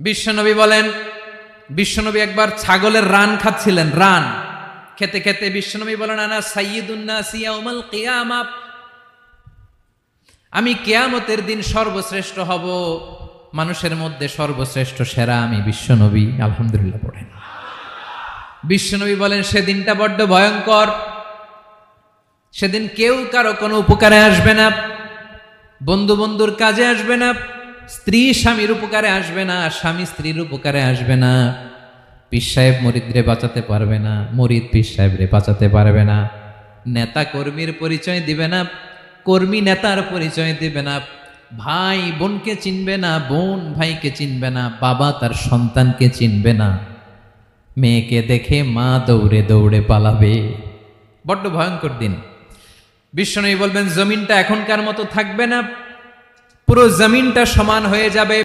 বিশ্বনবী বলেন, বিশ্বনবী একবার ছাগলের রান খাচ্ছিলেন। রান খেতে খেতে বিশ্বনবী বলেন, আনা সাইয়্যিদুন নাসি ইয়াউমাল কিয়ামা, আমি কিয়ামতের দিন সর্বশ্রেষ্ঠ হব, মানুষের মধ্যে সর্বশ্রেষ্ঠ সেরা আমি বিশ্বনবী। আলহামদুলিল্লাহ পড়েন। বিশ্বনবী বলেন, সেদিনটা বড্ড ভয়ঙ্কর। সেদিন কেউ কারো কোনো উপকারে আসবে না, বন্ধু বন্ধুর কাজে আসবে না, স্ত্রী স্বামীর উপকারে আসবে না, স্বামী স্ত্রীর উপকারে আসবে না, পীর সাহেব মুরিদরে বাঁচাতে পারবে না, মুরিদ পীর সাহেবরে বাঁচাতে পারবে না, নেতা কর্মীর পরিচয় দিবে না, কর্মী নেতার পরিচয় দিবে না, ভাই বোনকে চিনবে না, বোন ভাইকে চিনবে না, বাবা তার সন্তানকে চিনবে না, মেয়েকে দেখে মা দৌড়ে দৌড়ে পালাবে। বড্ড ভয়ঙ্কর দিন। বিশ্বনবী বলবেন, জমিনটা এখনকার মতো থাকবে না, পুরো জমিনটা সমান হয়ে যাবে।